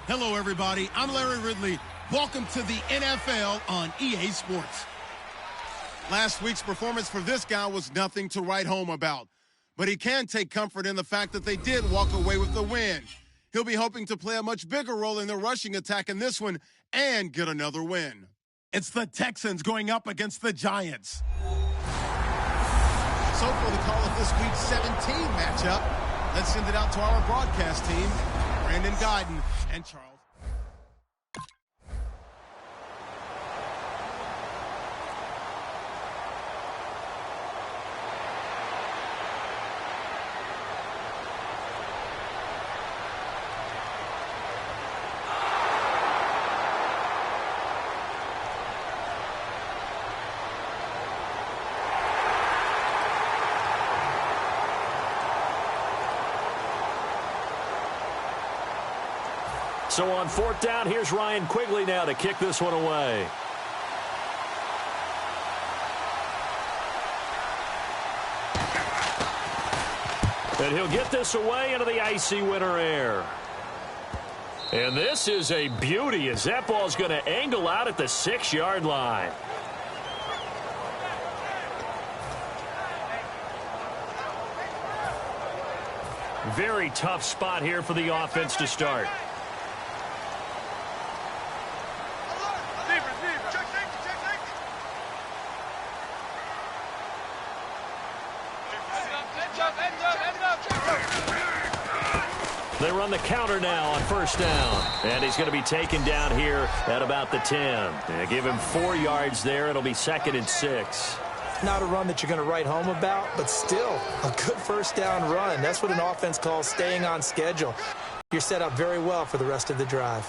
Hello, everybody. I'm Larry Ridley. Welcome to the NFL on EA Sports. Last week's performance for this guy was nothing to write home about, but he can take comfort in the fact that they did walk away with the win. He'll be hoping to play a much bigger role in the rushing attack in this one and get another win. It's the Texans going up against the Giants. So for the call of this week's 17 matchup, let's send it out to our broadcast team, Brandon Guyton and Charles. So on fourth down, here's Ryan Quigley now to kick this one away. And he'll get this away into the icy winter air. And this is a beauty as that ball's going to angle out at the 6-yard line. Very tough spot here for the offense to start. They run the counter now on first down. And he's going to be taken down here at about the 10. Give him 4 yards there. It'll be 2nd and 6. Not a run that you're going to write home about, but still a good first down run. That's what an offense calls staying on schedule. You're set up very well for the rest of the drive.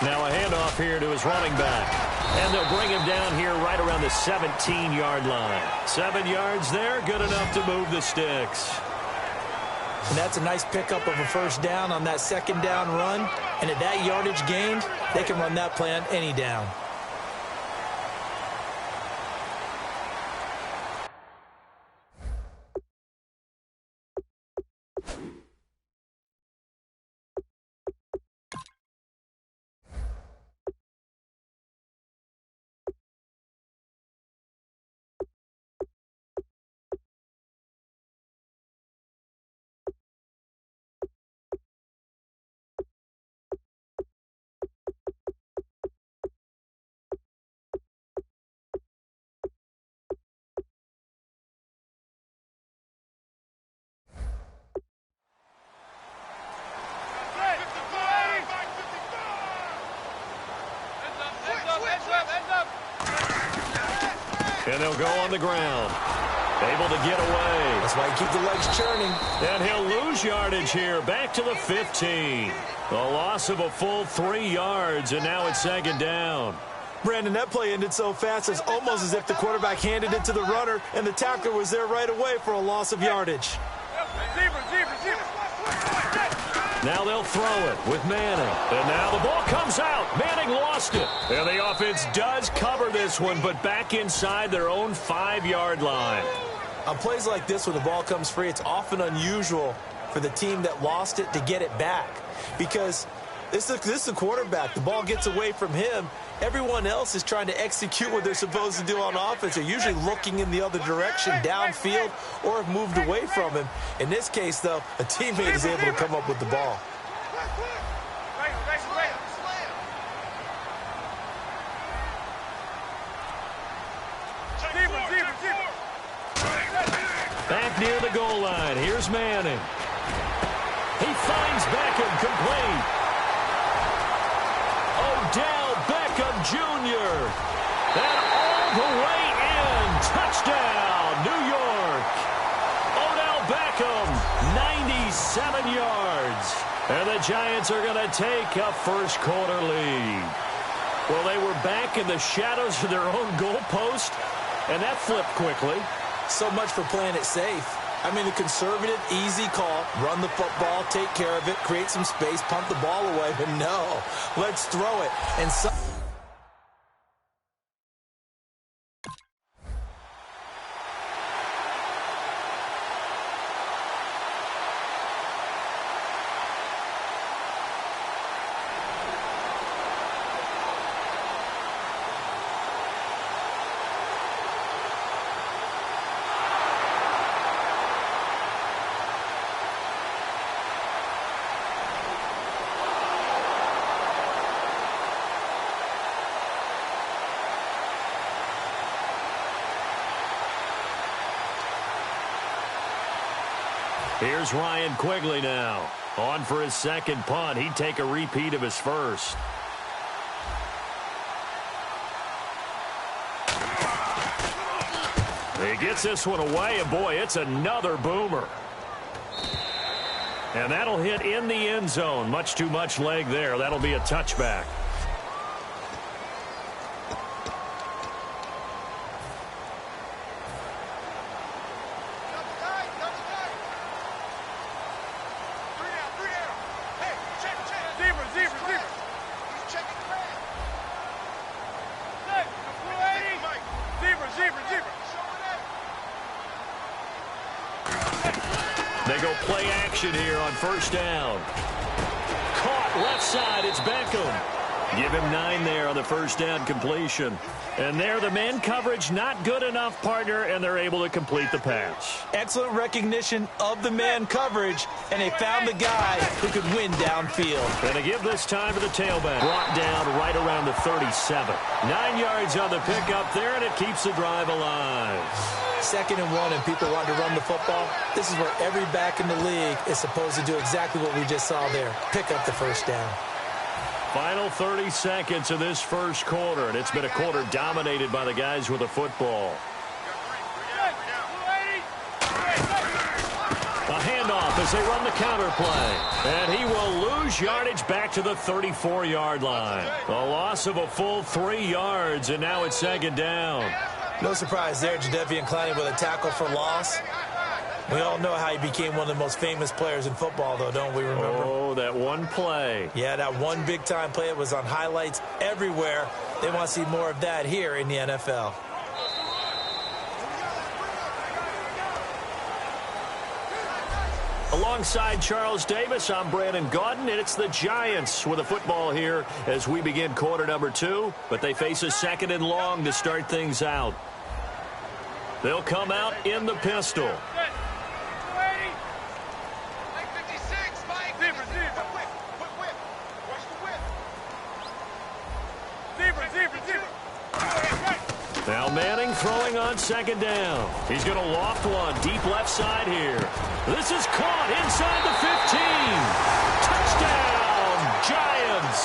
Now a handoff here to his running back. And they'll bring him down here right around the 17-yard line. 7 yards there, good enough to move the sticks. And that's a nice pickup of a first down on that second down run. And at that yardage gained, they can run that play on any down. And they'll go on the ground. Able to get away. That's why you keep the legs churning. And he'll lose yardage here. Back to the 15. A loss of a full 3 yards, and now it's 2nd down. Brandon, that play ended so fast, it's almost as if the quarterback handed it to the runner, and the tackler was there right away for a loss of yardage. Now they'll throw it with Manning. And now the ball comes out. Manning lost it. And the offense does cover this one, but back inside their own 5-yard line. On plays like this, when the ball comes free, it's often unusual for the team that lost it to get it back. Because this is the quarterback. The ball gets away from him. Everyone else is trying to execute what they're supposed to do on offense. They're usually looking in the other direction, downfield, or have moved away from him. In this case, though, a teammate is able to come up with the ball. Back near the goal line. Here's Manning. He finds Beckham complete. Odell Beckham Jr. And all the way in. Touchdown, New York. Odell Beckham, 97 yards. And the Giants are going to take a first-quarter lead. Well, they were back in the shadows of their own goalpost, and that flipped quickly. So much for playing it safe. I mean, the conservative, easy call, run the football, take care of it, create some space, punt the ball away. But no, let's throw it. And Here's Ryan Quigley now. On for his second punt. He'd take a repeat of his first. He gets this one away, and boy, it's another boomer. And that'll hit in the end zone. Much too much leg there. That'll be a touchback. They go play action here on first down. Caught left side. It's Beckham. Give him 9 there on the first down completion. And there, the man coverage not good enough, partner, and they're able to complete the pass. Excellent recognition of the man coverage, and they found the guy who could win downfield. And they give this time to the tailback. Brought down right around the 37. 9 yards on the pickup there, and it keeps the drive alive. 2nd and 1, and people want to run the football. This is where every back in the league is supposed to do exactly what we just saw there. Pick up the first down. Final 30 seconds of this first quarter, and it's been a quarter dominated by the guys with the football. A handoff as they run the counter play. And he will lose yardage back to the 34-yard line. A loss of a full 3 yards, and now it's 2nd down. No surprise there, Jadeveon Clowney with a tackle for loss. We all know how he became one of the most famous players in football, though, don't we remember? Oh, that one play. Yeah, that one big-time play. It was on highlights everywhere. They want to see more of that here in the NFL. Alongside Charles Davis, I'm Brandon Gaudin, and it's the Giants with a football here as we begin quarter number 2, but they face a 2nd and long to start things out. They'll come out in the pistol. Now Manning throwing on 2nd down. He's going to loft one deep left side here. This is caught inside the 15. Touchdown, Giants.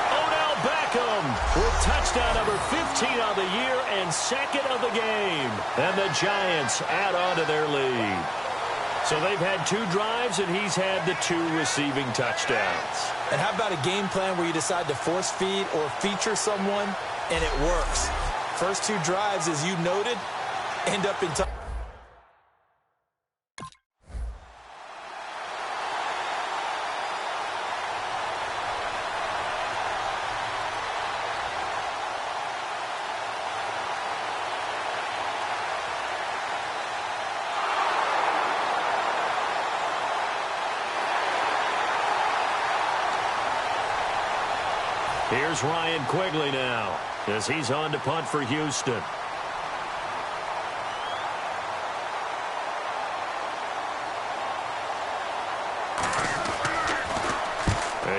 Odell Beckham with touchdown number 15 on the year and 2nd of the game. And the Giants add on to their lead. So they've had 2 drives, and he's had the 2 receiving touchdowns. And how about a game plan where you decide to force feed or feature someone, and it works? First 2 drives, as you noted, end up in time. Here's Ryan Quigley now as he's on to punt for Houston.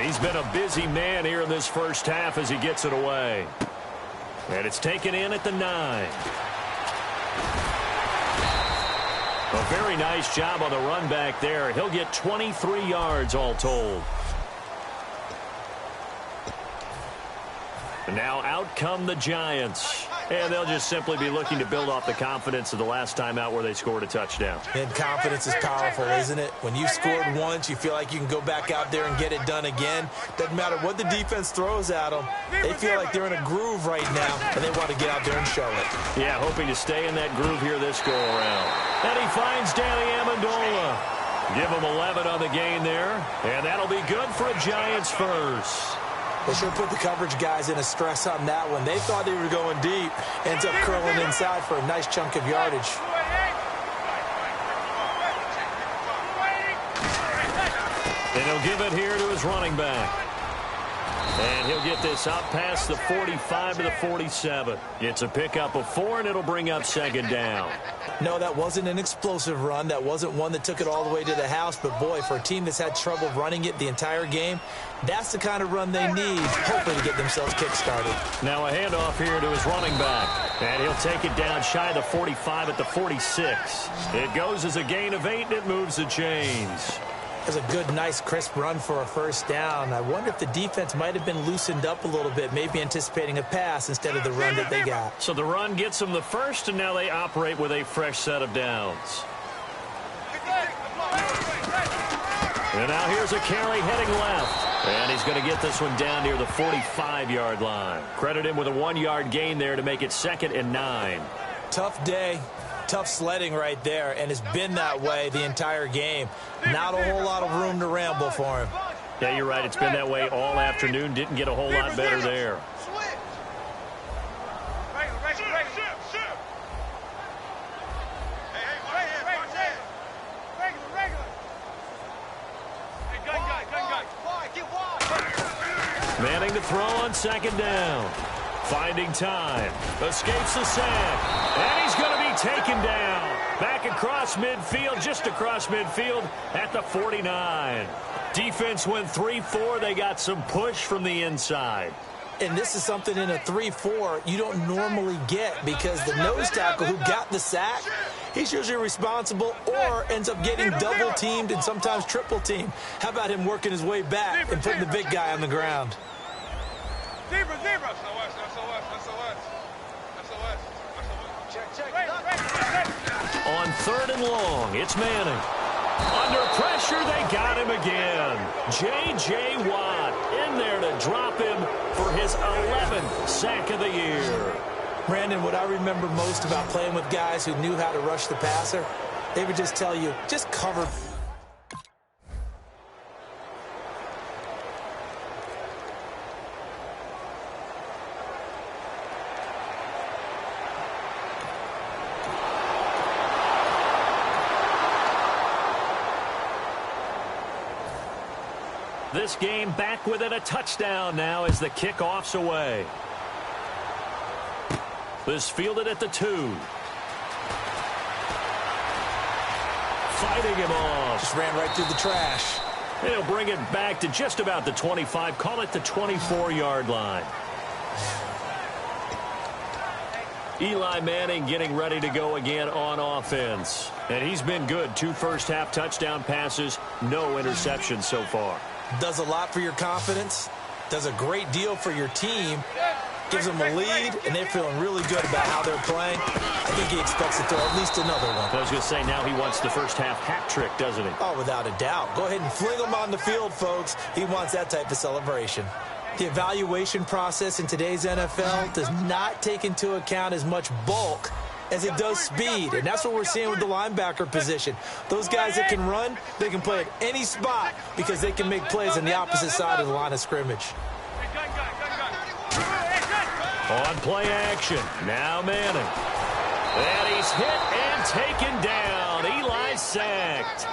He's been a busy man here in this first half as he gets it away. And it's taken in at the 9. A very nice job on the run back there. He'll get 23 yards all told. And now out come the Giants. And they'll just simply be looking to build off the confidence of the last time out where they scored a touchdown. And confidence is powerful, isn't it? When you scored once, you feel like you can go back out there and get it done again. Doesn't matter what the defense throws at them. They feel like they're in a groove right now, and they want to get out there and show it. Yeah, hoping to stay in that groove here this go-around. And he finds Danny Amendola. Give him 11 on the gain there, and that'll be good for a Giants first. They sure put the coverage guys in a stress on that one. They thought they were going deep. Ends up curling inside for a nice chunk of yardage. And he'll give it here to his running back. And he'll get this up past the 45 to the 47. It's a pickup of 4, and it'll bring up second down. No, that wasn't an explosive run. That wasn't one that took it all the way to the house. But, boy, for a team that's had trouble running it the entire game, that's the kind of run they need, hopefully, to get themselves kick-started. Now a handoff here to his running back. And he'll take it down shy of the 45 at the 46. It goes as a gain of 8, and it moves the chains. It was a good, nice, crisp run for a first down. I wonder if the defense might have been loosened up a little bit, maybe anticipating a pass instead of the run that they got. So the run gets them the first, and now they operate with a fresh set of downs. And now here's a carry heading left. And he's going to get this one down near the 45-yard line. Credit him with a 1-yard gain there to make it 2nd and 9. Tough day. Tough sledding right there, and it's been that way the entire game. Not a whole lot of room to ramble for him. Yeah, you're right. It's been that way all afternoon. Didn't get a whole lot better there. Manning to throw on 2nd down. Finding time. Escapes the sack. And he's going to be taken down. Back across midfield, just across midfield at the 49. Defense went 3-4. They got some push from the inside. And this is something in a 3-4 you don't normally get, because the nose tackle who got the sack, he's usually responsible or ends up getting double-teamed and sometimes triple-teamed. How about him working his way back and putting the big guy on the ground? On 3rd and long, it's Manning. Under pressure, they got him again. J.J. Watt in there to drop him for his 11th sack of the year. Brandon, what I remember most about playing with guys who knew how to rush the passer, they would just tell you, just cover. This game back within a touchdown now as the kickoff's away. This fielded at the 2. Fighting him off. Just ran right through the trash. He'll bring it back to just about the 25. Call it the 24-yard line. Eli Manning getting ready to go again on offense. And he's been good. 2 first-half touchdown passes, no interceptions so far. Does a lot for your confidence. Does a great deal for your team. Gives them a lead, and they're feeling really good about how they're playing. I think he expects to throw at least another one. I was going to say, now he wants the first-half hat trick, doesn't he? Oh, without a doubt. Go ahead and fling him on the field, folks. He wants that type of celebration. The evaluation process in today's NFL does not take into account as much bulk as it does speed, and that's what we're seeing with the linebacker position. Those guys that can run, they can play at any spot because they can make plays on the opposite side of the line of scrimmage. On play action, now Manning. And he's hit and taken down. Eli sacked.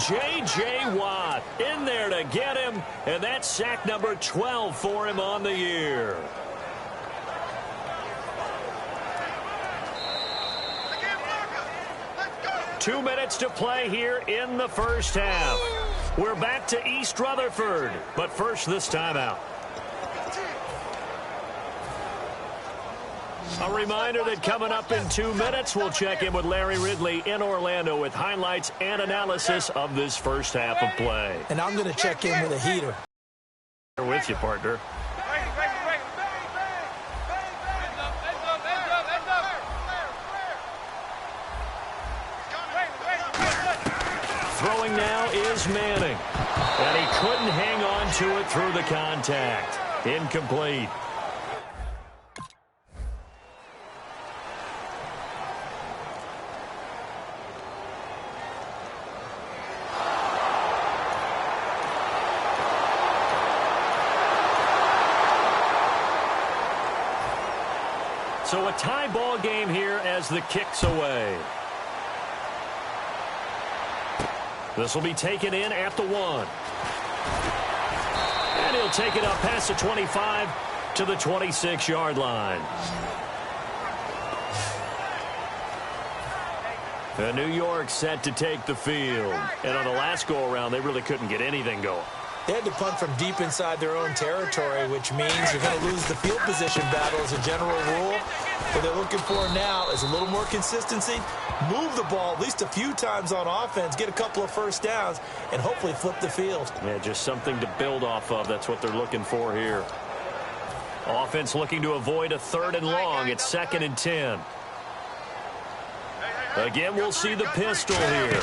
J.J. Watt in there to get him, and that's sack number 12 for him on the year. Two minutes to play here in the first half. We're back to East Rutherford, but first this timeout. A reminder that coming up in 2 minutes, we'll check in with Larry Ridley in Orlando with highlights and analysis of this first half of play. And I'm going to check in with a heater. With you, partner. Throwing now is Manning. And he couldn't hang on to it through the contact. Incomplete. So a tie ball game here as the kick's away. This will be taken in at the 1. And he'll take it up past the 25 to the 26-yard line. And New York set to take the field. And on the last go-around, they really couldn't get anything going. They had to punt from deep inside their own territory, which means you're going to lose the field position battle as a general rule. What they're looking for now is a little more consistency, move the ball at least a few times on offense, get a couple of first downs, and hopefully flip the field. Yeah, just something to build off of. That's what they're looking for here. Offense looking to avoid a 3rd and long. It's 2nd and 10. Again, we'll see the pistol here.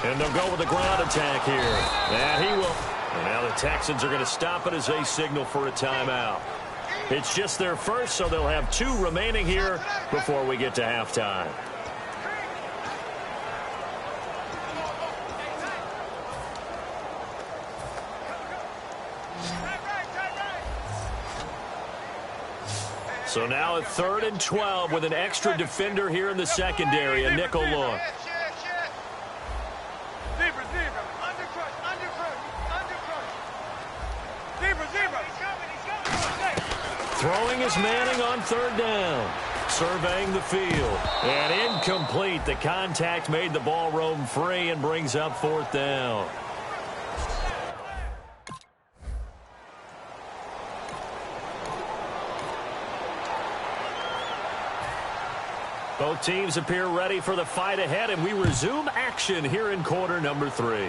And they'll go with the ground attack here. And he will. And now the Texans are going to stop it as they signal for a timeout. It's just their first, so they'll have 2 remaining here before we get to halftime. So now a 3rd and 12 with an extra defender here in the secondary, a nickel look. Throwing is Manning on 3rd down. Surveying the field. And incomplete. The contact made the ball roam free and brings up 4th down. Both teams appear ready for the fight ahead, and we resume action here in quarter number 3.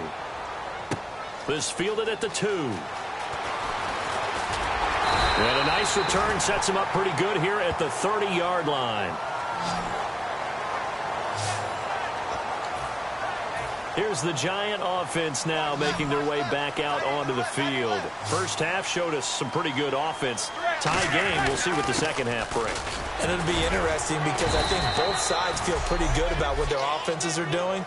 This fielded at the 2. And a nice return sets him up pretty good here at the 30-yard line. Here's the Giant offense now making their way back out onto the field. First half showed us some pretty good offense. Tie game. We'll see what the second half brings. And it'll be interesting because I think both sides feel pretty good about what their offenses are doing.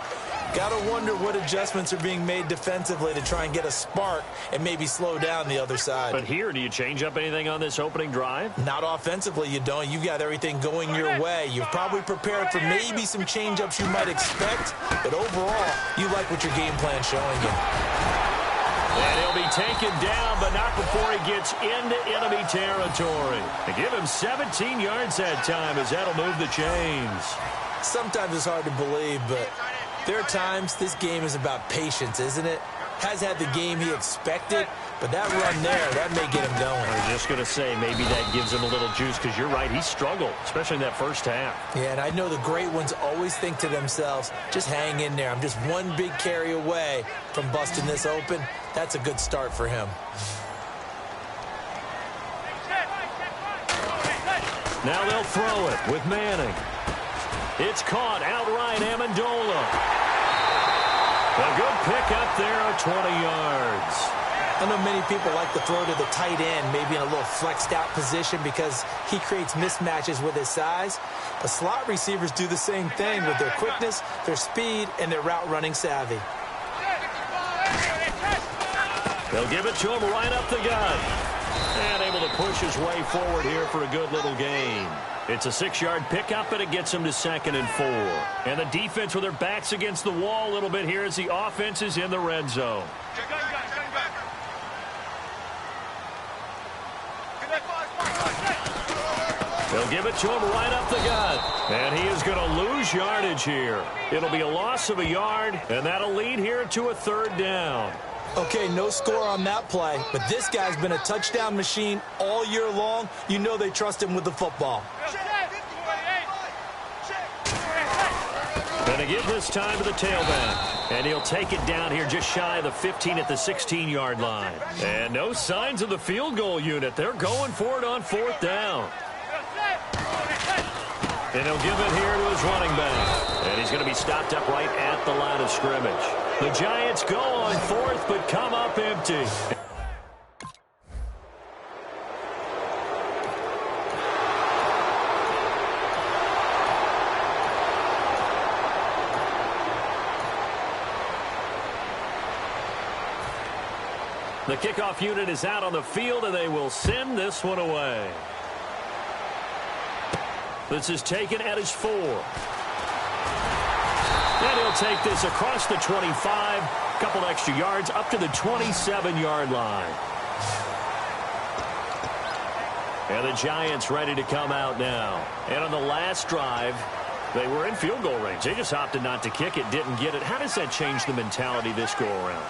Got to wonder what adjustments are being made defensively to try and get a spark and maybe slow down the other side. But here, do you change up anything on this opening drive? Not offensively, you don't. You got everything going your way. You've probably prepared for maybe some change-ups you might expect, but overall, you like what your game plan's showing you. And he'll be taken down, but not before he gets into enemy territory. They give him 17 yards that time as that'll move the chains. Sometimes it's hard to believe, but there are times this game is about patience, isn't it? Has had the game he expected, but that run there, that may get him going. I was just going to say, maybe that gives him a little juice, because you're right, he struggled, especially in that first half. Yeah, and I know the great ones always think to themselves, just hang in there. I'm just one big carry away from busting this open. That's a good start for him. Now they'll throw it with Manning. It's caught outright, Amendola. A good pickup there of 20 yards. I know many people like to throw to the tight end, maybe in a little flexed out position because he creates mismatches with his size. But slot receivers do the same thing with their quickness, their speed, and their route running savvy. They'll give it to him right up the gut. And able to push his way forward here for a good little gain. It's a 6-yard pickup, and it gets him to 2nd and 4. And the defense with their backs against the wall a little bit here as the offense is in the red zone. They'll give it to him right up the gut. And he is going to lose yardage here. It'll be a loss of a yard, and that'll lead here to a 3rd down. Okay, no score on that play, but this guy's been a touchdown machine all year long. You know they trust him with the football. Going to give this time to the tailback. And he'll take it down here just shy of the 15 at the 16-yard line. And no signs of the field goal unit. They're going for it on 4th down. And he'll give it here to his running back. And he's going to be stopped up right at the line of scrimmage. The Giants go on 4th, but come up empty. The kickoff unit is out on the field, and they will send this one away. This is taken at his 4. And he'll take this across the 25, a couple extra yards, up to the 27-yard line. And the Giants ready to come out now. And on the last drive, they were in field goal range. They just opted not to kick it, didn't get it. How does that change the mentality this go-around?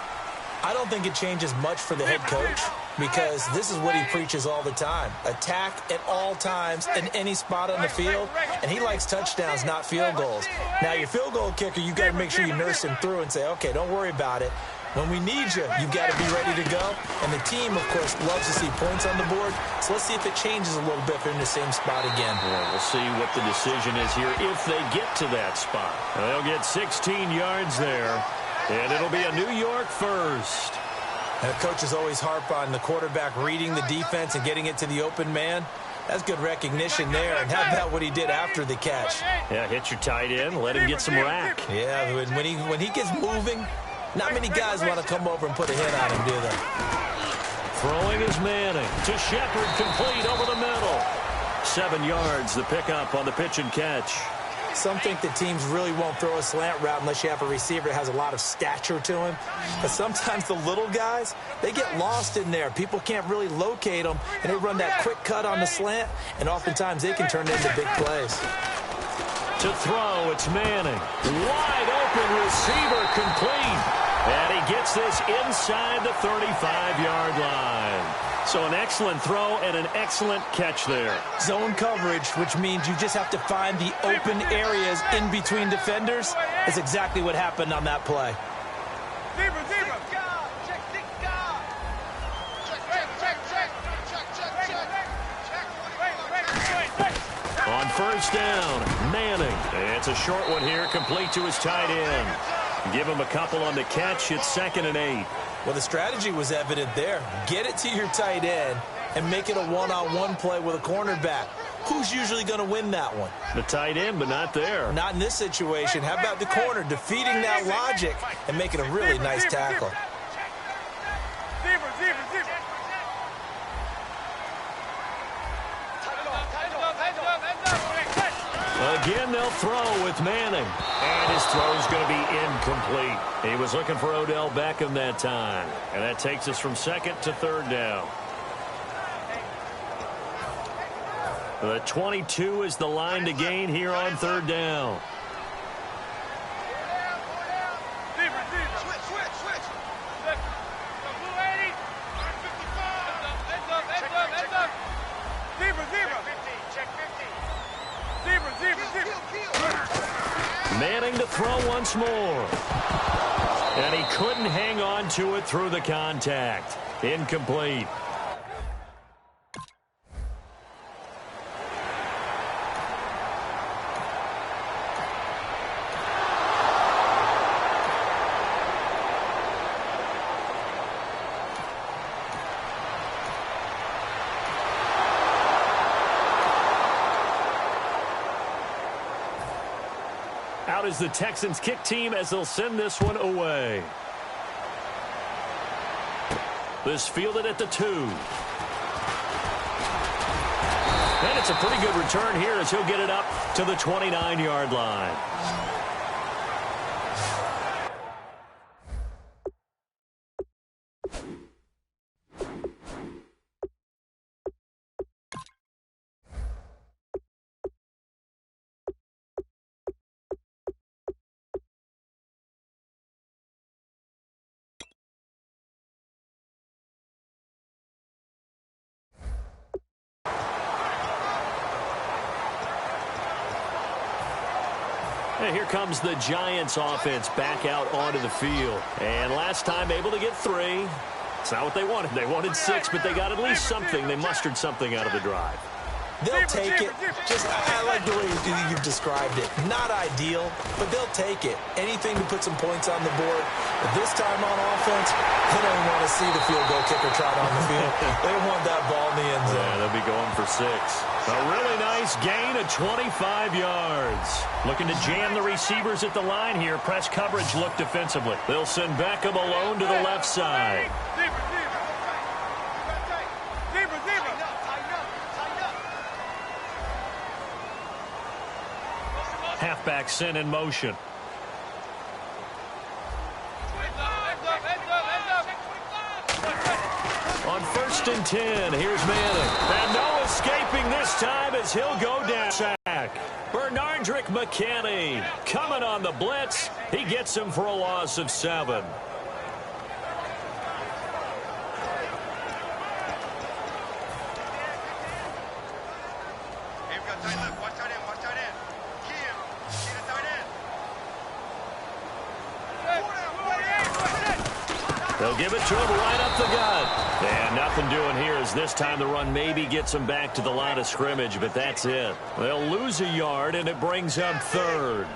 I don't think it changes much for the head coach because this is what he preaches all the time. Attack at all times in any spot on the field, and he likes touchdowns, not field goals. Now, your field goal kicker, you've got to make sure you nurse him through and say, okay, don't worry about it. When we need you, you've got to be ready to go. And the team, of course, loves to see points on the board. So let's see if it changes a little bit if they're in the same spot again. Yeah, we'll see what the decision is here if they get to that spot. They'll get 16 yards there, and it'll be a New York first. And the coaches always harp on the quarterback reading the defense and getting it to the open man. That's good recognition there. And how about what he did after the catch? Yeah, hit your tight end, let him get some rack. Yeah, when he gets moving, not many guys want to come over and put a hit on him, do they? Throwing is Manning to Shepard, complete over the middle. 7 yards, the pickup on the pitch and catch. Some think that teams really won't throw a slant route unless you have a receiver that has a lot of stature to him. But sometimes the little guys, they get lost in there. People can't really locate them, and they run that quick cut on the slant, and oftentimes they can turn into big plays. To throw, it's Manning. Wide open receiver, complete. And he gets this inside the 35-yard line. So an excellent throw and an excellent catch there. Zone coverage, which means you just have to find the open areas in between defenders, is exactly what happened on that play. On first down, Manning. It's a short one here, complete to his tight end. Give him a couple on the catch. It's 2nd and 8. Well, the strategy was evident there. Get it to your tight end and make it a one-on-one play with a cornerback. Who's usually going to win that one? The tight end, but not there. Not in this situation. How about the corner defeating that logic and making a really nice tackle? Again, they'll throw with Manning. And his throw's going to be incomplete. He was looking for Odell Beckham that time. And that takes us from 2nd to 3rd down. The 22 is the line to gain here on 3rd down. Manning to throw once more. And he couldn't hang on to it through the contact. Incomplete. Out is the Texans kick team as they'll send this one away. This fielded at the 2. And it's a pretty good return here as he'll get it up to the 29-yard line. And here comes the Giants offense back out onto the field. And last time able to get 3. It's not what they wanted. They wanted 6, but they got at least something. They mustered something out of the drive. They'll take it. I like the way you've described it. Not ideal, but they'll take it. Anything to put some points on the board. But this time on offense, they don't want to see the field goal kicker trot on the field. They want that ball in the end zone. Yeah, they'll be going for 6. A really nice gain of 25 yards. Looking to jam the receivers at the line here. Press coverage look defensively. They'll send Beckham alone to the left side. Halfback sent in motion. On first 1st and 10. Here's Manning. And no escaping this time as he'll go down. Sack. Bernardrick McKinney coming on the blitz. He gets him for a loss of 7. They'll give it to him right up the gut. And nothing doing here as this time the run maybe gets them back to the line of scrimmage, but that's it. They'll lose a yard, and it brings up 3rd.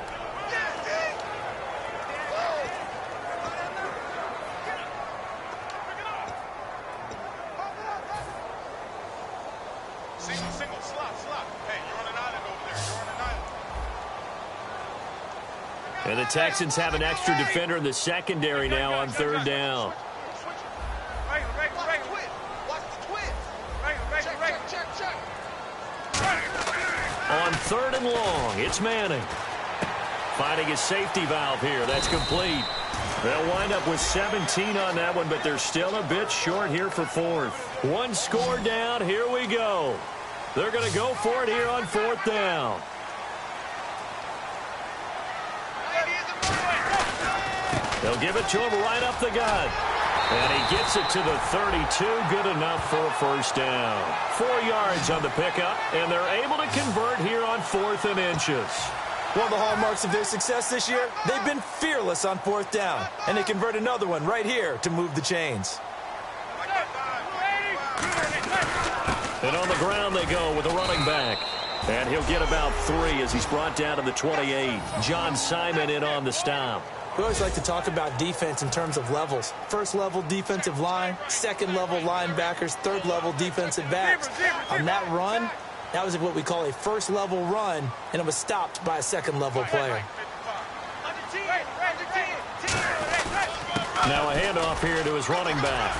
Single, slot. Hey, you're on an island over there. You're on an island. And the Texans have an extra defender in the secondary now on 3rd down. On 3rd and long, it's Manning. Finding his safety valve here. That's complete. They'll wind up with 17 on that one, but they're still a bit short here for 4th. 1 score down. Here we go. They're going to go for it here on 4th down. They'll give it to him right up the gut. And he gets it to the 32. Good enough for a 1st down. 4 yards on the pickup, and they're able to convert here on 4th and inches. One of the hallmarks of their success this year, they've been fearless on 4th down. And they convert another one right here to move the chains. And on the ground they go with a running back. And he'll get about 3 as he's brought down to the 28. John Simon in on the stop. We always like to talk about defense in terms of levels. 1st level defensive line, 2nd level linebackers, 3rd level defensive backs. On that run, that was what we call a 1st level run, and it was stopped by a 2nd level player. Now a handoff here to his running back.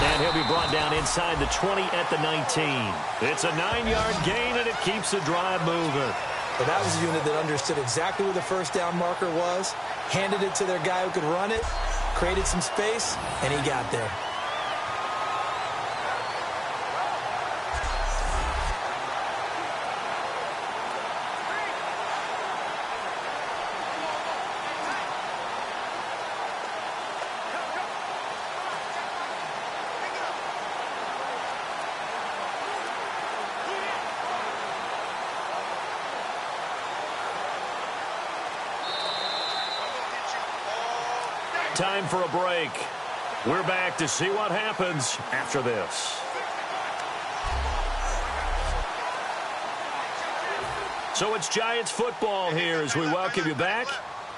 And he'll be brought down inside the 20 at the 19. It's a 9-yard gain, and it keeps the drive moving. But that was a unit that understood exactly where the 1st down marker was, handed it to their guy who could run it, created some space, and he got there. Time for a break. We're back to see what happens after this. So it's Giants football here as we welcome you back.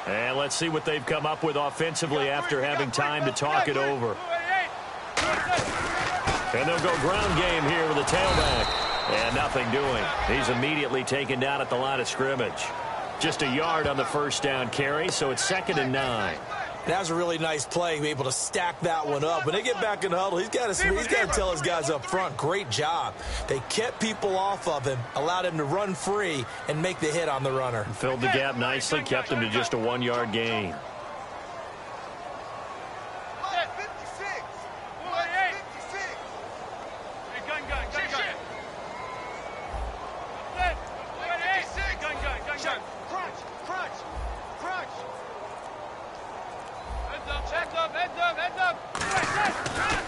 And let's see what they've come up with offensively after having time to talk it over. And they'll go ground game here with a tailback. And nothing doing. He's immediately taken down at the line of scrimmage. Just a yard on the 1st down carry, so it's 2nd and 9. That was a really nice play, be able to stack that one up. When they get back in the huddle, he's got to tell his guys up front, great job. They kept people off of him, allowed him to run free and make the hit on the runner. Filled the gap nicely, kept him to just a 1-yard gain.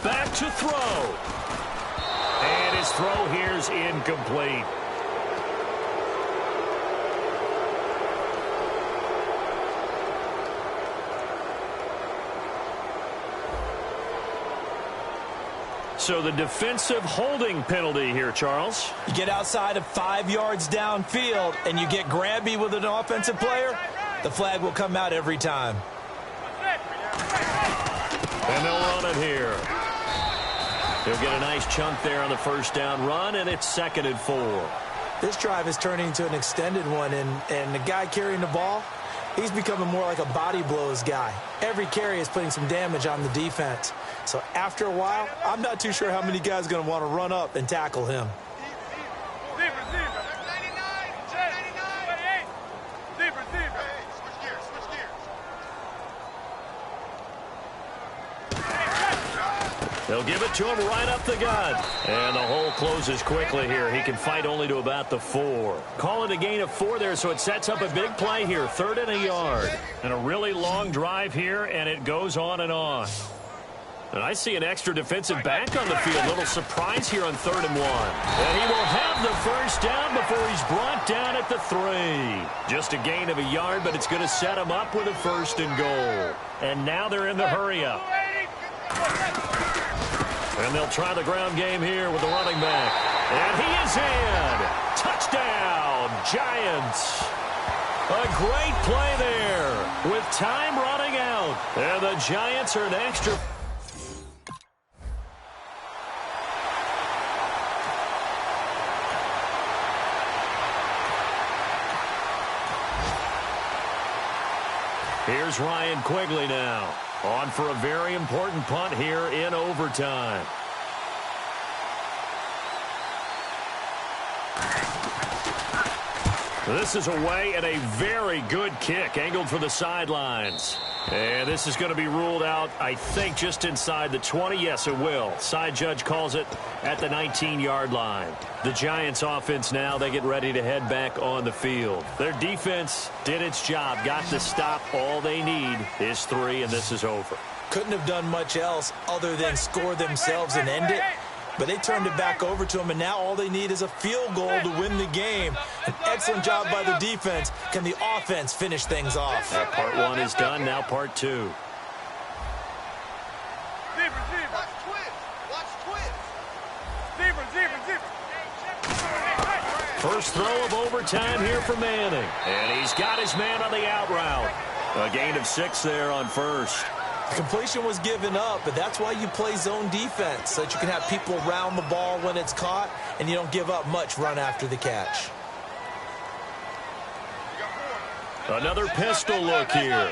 Back to throw. And his throw here's incomplete. So the defensive holding penalty here, Charles. You get outside of 5 yards downfield and you get grabby with an offensive player, the flag will come out every time. And they'll run it here. He'll get a nice chunk there on the 1st down run, and it's 2nd and 4. This drive is turning into an extended one, and the guy carrying the ball, he's becoming more like a body blows guy. Every carry is putting some damage on the defense. So after a while, I'm not too sure how many guys are going to want to run up and tackle him. They'll give it to him right up the gut. And the hole closes quickly here. He can fight only to about the 4. Call it a gain of 4 there, so it sets up a big play here. 3rd and a yard. And a really long drive here, and it goes on and on. And I see an extra defensive back on the field. Little surprise here on 3rd and 1. And he will have the first down before he's brought down at the 3. Just a gain of a yard, but it's going to set him up with a 1st and goal. And now they're in the hurry-up. And they'll try the ground game here with the running back. And he is in. Touchdown, Giants. A great play there with time running out. And the Giants are an extra... Here's Ryan Quigley now, on for a very important punt here in overtime. This is away and a very good kick, angled for the sidelines. And this is going to be ruled out, I think, just inside the 20. Yes, it will. Side judge calls it at the 19-yard line. The Giants offense now, they get ready to head back on the field. Their defense did its job, got the stop. All they need is 3, and this is over. Couldn't have done much else other than score themselves and end it. But they turned it back over to him, and now all they need is a field goal to win the game. An excellent job by the defense. Can the offense finish things off? Part 1 is done, now part 2. Watch twist. Watch twist. First throw of overtime here for Manning. And he's got his man on the out route. A gain of 6 there on 1st. The completion was given up, but that's why you play zone defense, so that you can have people around the ball when it's caught, and you don't give up much run after the catch. Another pistol look here.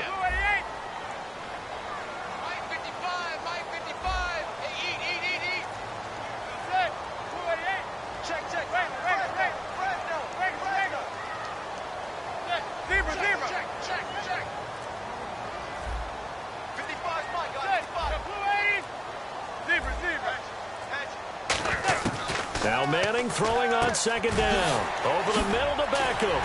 Now Manning throwing on 2nd down. Over the middle to Beckham.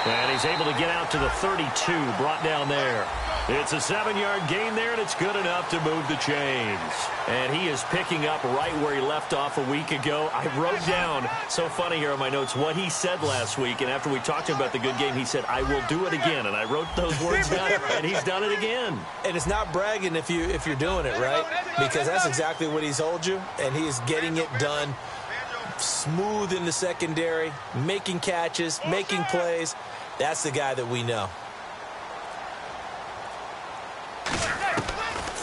And he's able to get out to the 32, brought down there. It's a 7-yard gain there, and it's good enough to move the chains. And he is picking up right where he left off a week ago. I wrote down, so funny here on my notes, what he said last week. And after we talked about the good game, he said, I will do it again. And I wrote those words down, and he's done it again. And it's not bragging if you're doing it, right? Because that's exactly what he's told you, and he is getting it done. Smooth in the secondary, making catches, making plays. That's the guy that we know.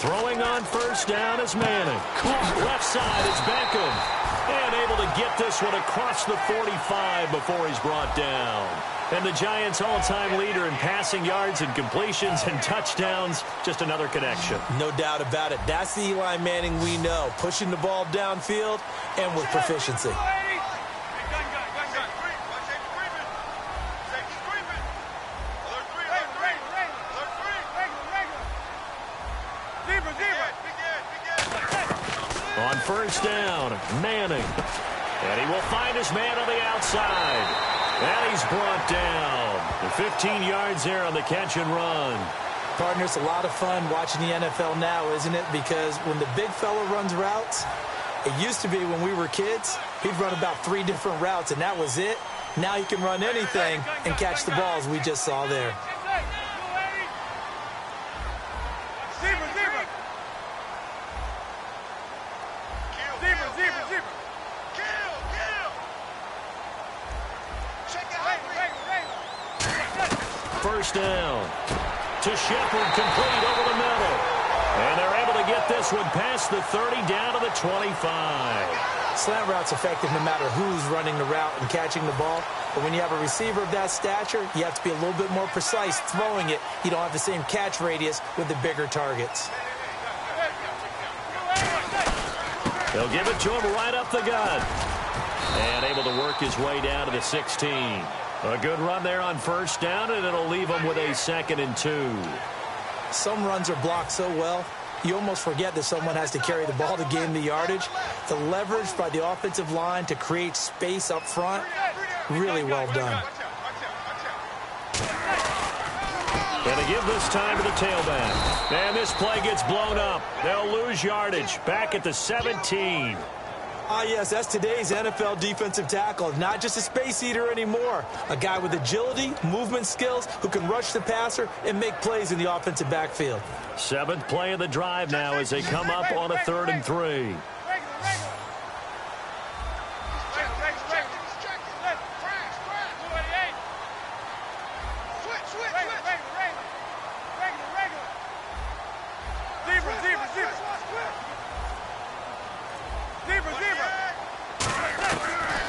Throwing on 1st down is Manning. Caught left side is Beckham. And able to get this one across the 45 before he's brought down. And the Giants' all-time leader in passing yards and completions and touchdowns. Just another connection. No doubt about it. That's the Eli Manning we know. Pushing the ball downfield and with proficiency. On 1st down, Manning. And he will find his man on the outside. And he's brought down. The 15 yards there on the catch and run. Partner, it's a lot of fun watching the NFL now, isn't it? Because when the big fella runs routes, it used to be when we were kids, he'd run about 3 different routes, and that was it. Now he can run anything and catch the balls we just saw there. First down to Shepard, complete over the middle. And they're able to get this one past the 30 down to the 25. Slant route's effective no matter who's running the route and catching the ball. But when you have a receiver of that stature, you have to be a little bit more precise throwing it. You don't have the same catch radius with the bigger targets. They'll give it to him right up the gut. And able to work his way down to the 16. A good run there on 1st down, and it'll leave him with a 2nd and 2. Some runs are blocked so well, you almost forget that someone has to carry the ball to gain the yardage. The leverage by the offensive line to create space up front, really well done. Going to give this time to the tailback. And this play gets blown up. They'll lose yardage. Back at the 17. Ah, yes, that's today's NFL defensive tackle. Not just a space eater anymore. A guy with agility, movement skills, who can rush the passer and make plays in the offensive backfield. 7th play of the drive now as they come up on a 3rd and 3.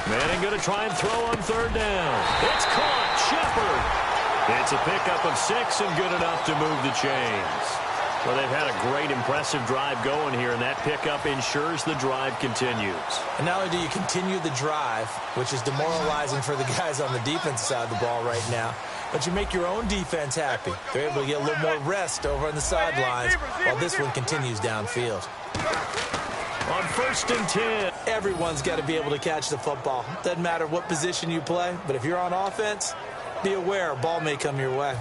Manning going to try and throw on 3rd down. It's caught. Shepard. It's a pickup of 6 and good enough to move the chains. Well, they've had a great, impressive drive going here, and that pickup ensures the drive continues. And not only do you continue the drive, which is demoralizing for the guys on the defensive side of the ball right now, but you make your own defense happy. They're able to get a little more rest over on the sidelines while this one continues downfield. On 1st and 10. Everyone's got to be able to catch the football. Doesn't matter what position you play, but if you're on offense, be aware a ball may come your way.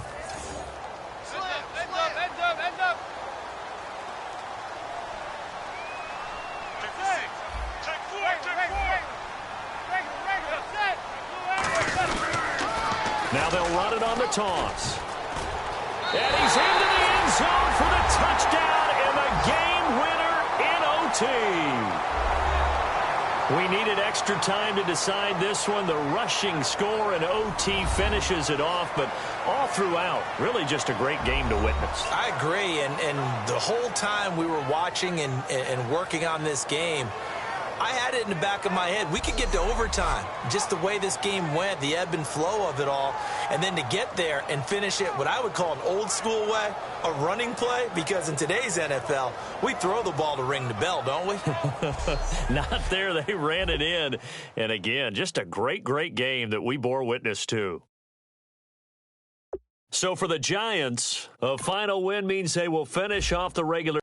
Now they'll run it on the toss. And he's into the end zone for the touchdown and the game winner in OT. We needed extra time to decide this one. The rushing score in OT finishes it off, but all throughout, really just a great game to witness. I agree, and the whole time we were watching and working on this game, I had it in the back of my head. We could get to overtime. Just the way this game went, the ebb and flow of it all. And then to get there and finish it what I would call an old school way, a running play, because in today's NFL, we throw the ball to ring the bell, don't we? Not there. They ran it in. And again, just a great, great game that we bore witness to. So for the Giants, a final win means they will finish off the regular